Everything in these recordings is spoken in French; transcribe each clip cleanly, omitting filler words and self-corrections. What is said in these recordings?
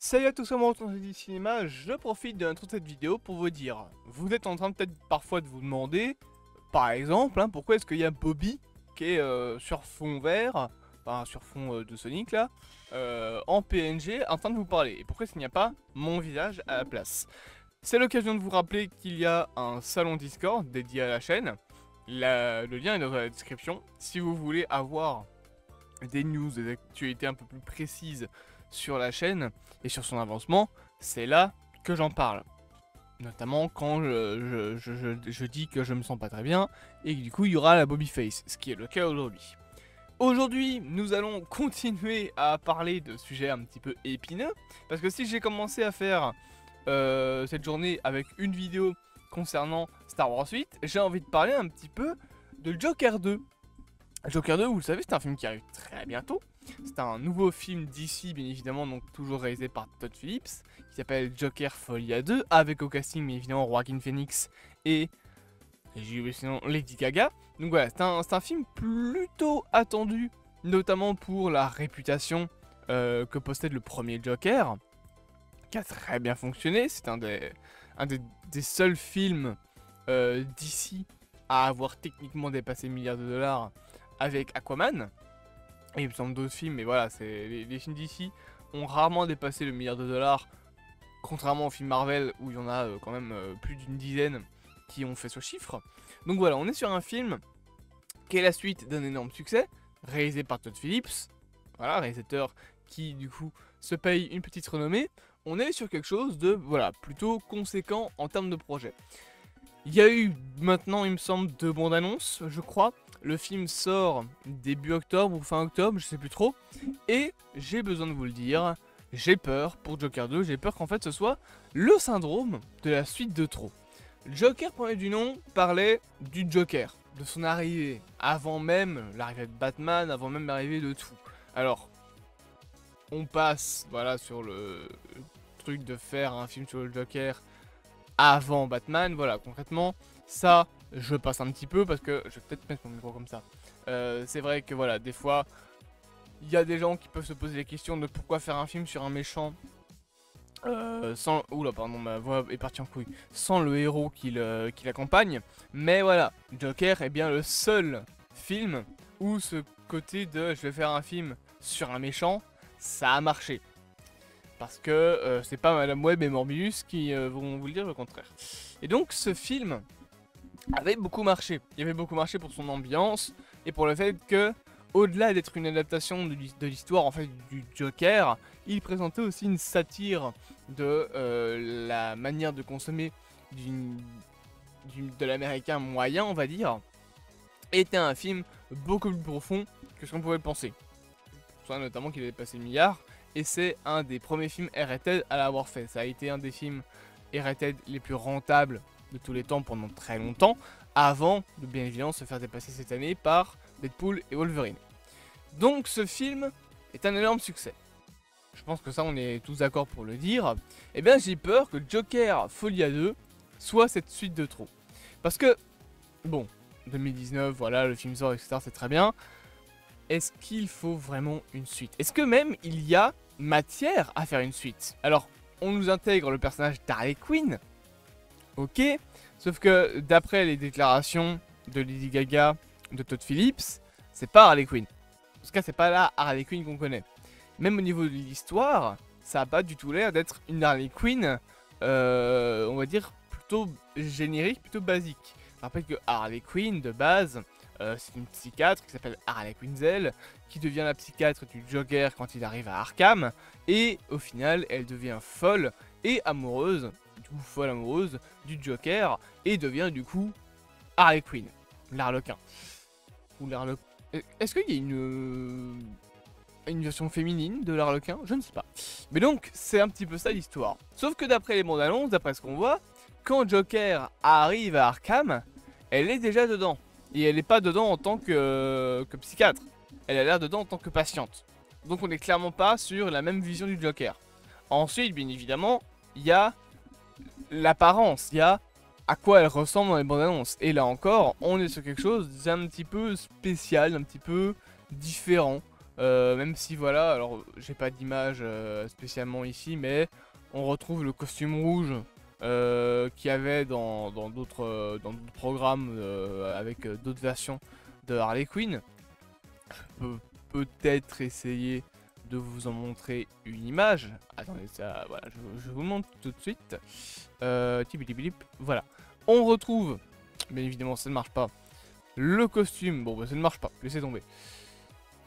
Salut à tous, moi retourne du cinéma, je profite de l'intro de cette vidéo pour vous dire, vous êtes en train peut-être parfois de vous demander, par exemple, pourquoi est-ce qu'il y a Bobby qui est sur fond vert, enfin sur fond de Sonic là, en PNG en train de vous parler, et pourquoi est-ce qu'il n'y a pas mon visage à la place. C'est l'occasion de vous rappeler qu'il y a un salon Discord dédié à la chaîne, le lien est dans la description, si vous voulez avoir des news, des actualités un peu plus précises sur la chaîne et sur son avancement, c'est là que j'en parle. Notamment quand je dis que je me sens pas très bien et que du coup il y aura la Bobby Face, ce qui est le cas aujourd'hui. Aujourd'hui, nous allons continuer à parler de sujets un petit peu épineux, parce que si j'ai commencé à faire cette journée avec une vidéo concernant Star Wars 8, j'ai envie de parler un petit peu de Joker 2. Joker 2, vous le savez, c'est un film qui arrive très bientôt. C'est un nouveau film d'ici, bien évidemment, donc toujours réalisé par Todd Phillips, qui s'appelle Joker Folia 2, avec au casting, bien évidemment, Joaquin Phoenix et j'ai oublié sinon Lady Gaga. Donc voilà, c'est un film plutôt attendu, notamment pour la réputation que possède le premier Joker, qui a très bien fonctionné. C'est un des seuls films d'ici à avoir techniquement dépassé le milliard de dollars avec Aquaman. Et il me semble d'autres films, mais voilà, les films d'ici ont rarement dépassé le milliard de dollars, contrairement aux films Marvel où il y en a quand même plus d'une dizaine qui ont fait ce chiffre. Donc voilà, on est sur un film qui est la suite d'un énorme succès, réalisé par Todd Phillips, voilà, réalisateur qui du coup se paye une petite renommée. On est sur quelque chose de voilà plutôt conséquent en termes de projet. Il y a eu maintenant, il me semble, 2 bandes annonces, je crois. Le film sort début octobre ou fin octobre, je sais plus trop. Et j'ai besoin de vous le dire, j'ai peur pour Joker 2, j'ai peur qu'en fait ce soit le syndrome de la suite de trop. Joker, premier du nom, parlait du Joker, de son arrivée, avant même l'arrivée de Batman, avant même l'arrivée de tout. Alors, on passe voilà sur le truc de faire un film sur le Joker avant Batman, voilà, concrètement, ça, je passe un petit peu parce que, je vais peut-être mettre mon micro comme ça, c'est vrai que voilà, des fois, il y a des gens qui peuvent se poser la question de pourquoi faire un film sur un méchant sans, oula pardon, ma voix est partie en couille, sans le héros qui l'accompagne, mais voilà, Joker est bien le seul film où ce côté de je vais faire un film sur un méchant, ça a marché. Parce que c'est pas Madame Web et Morbius qui vont vous le dire le contraire. Et donc ce film avait beaucoup marché. Il avait beaucoup marché pour son ambiance et pour le fait que, au-delà d'être une adaptation de l'histoire en fait du Joker, il présentait aussi une satire de la manière de consommer de l'américain moyen, on va dire. Était un film beaucoup plus profond que ce qu'on pouvait penser. Soit notamment qu'il avait passé le milliard. Et c'est un des premiers films R-rated à l'avoir fait. Ça a été un des films R-rated les plus rentables de tous les temps pendant très longtemps, avant de bien évidemment se faire dépasser cette année par Deadpool et Wolverine. Donc ce film est un énorme succès. Je pense que ça on est tous d'accord pour le dire. Et bien j'ai peur que Joker Folia 2 soit cette suite de trop. Parce que, bon, 2019, voilà, le film sort, etc. c'est très bien. Est-ce qu'il faut vraiment une suite? Est-ce que même il y a matière à faire une suite? Alors, on nous intègre le personnage d'Harley Quinn, ok, sauf que d'après les déclarations de Lady Gaga, de Todd Phillips, c'est pas Harley Quinn. En tout cas, c'est pas la Harley Quinn qu'on connaît. Même au niveau de l'histoire, ça a pas du tout l'air d'être une Harley Quinn, on va dire, plutôt générique, plutôt basique. Je rappelle que Harley Quinn, de base, c'est une psychiatre qui s'appelle Harley Quinzel, qui devient la psychiatre du Joker quand il arrive à Arkham, et au final, elle devient folle et amoureuse, ou folle amoureuse, du Joker, et devient du coup Harley Quinn, l'Arlequin. Ou l'Arlequin. Est-ce qu'il y a une version féminine de l'Arlequin? Je ne sais pas. Mais donc, c'est un petit peu ça l'histoire. Sauf que d'après les bandes annonces, d'après ce qu'on voit, quand Joker arrive à Arkham, elle est déjà dedans. Et elle n'est pas dedans en tant que psychiatre. Elle a l'air dedans en tant que patiente. Donc on n'est clairement pas sur la même vision du Joker. Ensuite, bien évidemment, il y a l'apparence. Il y a à quoi elle ressemble dans les bandes annonces. Et là encore, on est sur quelque chose d'un petit peu spécial, un petit peu différent Même si voilà, alors j'ai pas d'image spécialement ici, mais on retrouve le costume rouge qu'il y avait dans d'autres programmes avec d'autres versions de Harley Quinn. Je peux peut-être essayer de vous en montrer une image. Attendez, ça, voilà, je vous le montre tout de suite. Tibilibilip, voilà. On retrouve, bien évidemment, ça ne marche pas. Le costume, bon, bah, ça ne marche pas, laissez tomber.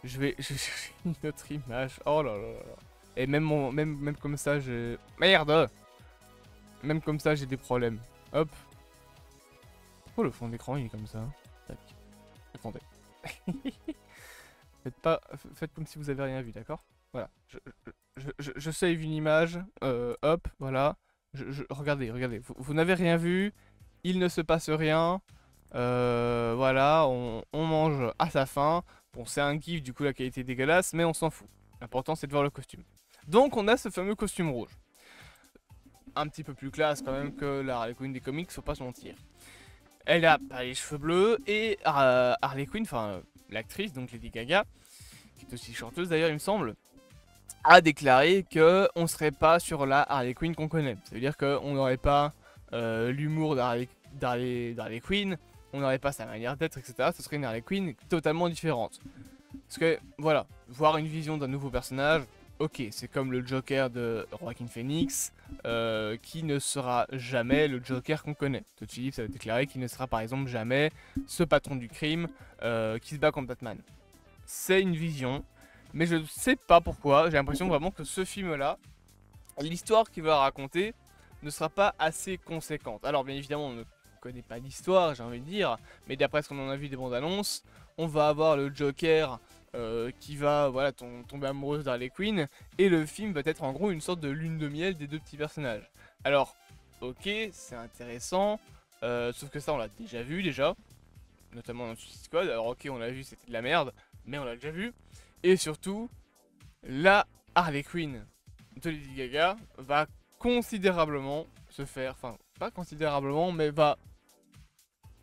Je vais chercher une autre image. Oh là là là là. Et même comme ça, j'ai... Merde! Même comme ça, j'ai des problèmes. Hop. Pourquoi le fond d'écran, il est comme ça? Tac. Attendez. Faites comme si vous avez rien vu, d'accord? Voilà. Je save une image. Hop, voilà. Regardez, regardez. Vous n'avez rien vu. Il ne se passe rien. Voilà, on mange à sa faim. Bon, c'est un gif, du coup la qualité est dégueulasse, mais on s'en fout. L'important c'est de voir le costume. Donc on a ce fameux costume rouge. Un petit peu plus classe quand même que la Harley Quinn des comics, faut pas se mentir. Elle a pas les cheveux bleus et Harley Quinn, enfin l'actrice, donc Lady Gaga, qui est aussi chanteuse d'ailleurs il me semble, a déclaré que on serait pas sur la Harley Quinn qu'on connaît. Ça veut dire qu'on n'aurait pas l'humour d'Harley Quinn, on n'aurait pas sa manière d'être, etc. Ce serait une Harley Quinn totalement différente. Parce que, voilà, voir une vision d'un nouveau personnage, ok, c'est comme le Joker de Joaquin Phoenix, qui ne sera jamais le Joker qu'on connaît. Todd Phillips a déclaré qu'il ne sera par exemple jamais ce patron du crime qui se bat contre Batman. C'est une vision, mais je ne sais pas pourquoi, j'ai l'impression vraiment que ce film-là, l'histoire qu'il va raconter, ne sera pas assez conséquente. Alors bien évidemment, on ne connaît pas l'histoire, j'ai envie de dire, mais d'après ce qu'on en a vu des bandes annonces, on va avoir le Joker qui va voilà, tomber amoureuse d'Harley Quinn, et le film va être en gros une sorte de lune de miel des deux petits personnages. Alors, ok, c'est intéressant, sauf que ça on l'a déjà vu notamment dans Suicide Squad. Alors ok, on l'a vu, c'était de la merde, mais on l'a déjà vu. Et surtout, la Harley Quinn de Lady Gaga va considérablement se faire, enfin pas considérablement, mais va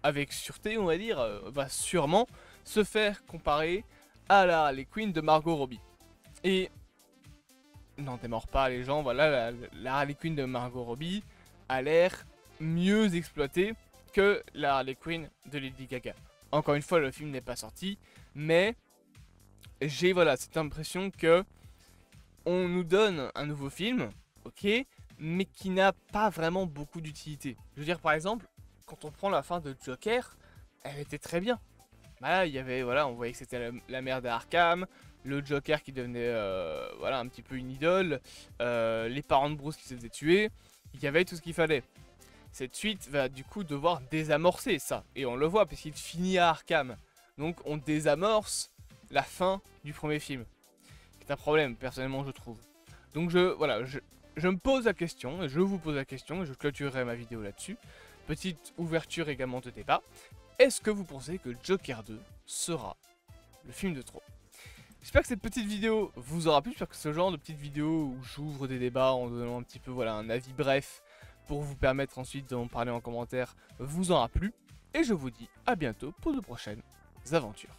avec sûreté on va dire, va sûrement se faire comparer à la Harley Quinn de Margot Robbie. Et n'en démord pas les gens, voilà, la Harley Quinn de Margot Robbie a l'air mieux exploitée que la Harley Quinn de Lady Gaga. Encore une fois, le film n'est pas sorti, mais j'ai voilà cette impression que on nous donne un nouveau film, ok, mais qui n'a pas vraiment beaucoup d'utilité. Je veux dire, par exemple, quand on prend la fin de Joker, elle était très bien. Voilà, il y avait, voilà, on voyait que c'était la mère d'Arkham, le Joker qui devenait, voilà, un petit peu une idole, les parents de Bruce qui se faisaient tuer, il y avait tout ce qu'il fallait. Cette suite va du coup devoir désamorcer ça, et on le voit puisqu'il finit à Arkham. Donc on désamorce la fin du premier film. C'est un problème, personnellement, je trouve. Donc voilà, je me pose la question, et je vous pose la question, et je clôturerai ma vidéo là-dessus. Petite ouverture également de débat. Est-ce que vous pensez que Joker 2 sera le film de trop? J'espère que cette petite vidéo vous aura plu, j'espère que ce genre de petite vidéo où j'ouvre des débats en donnant un petit peu voilà, un avis bref pour vous permettre ensuite d'en parler en commentaire vous aura plu. Et je vous dis à bientôt pour de prochaines aventures.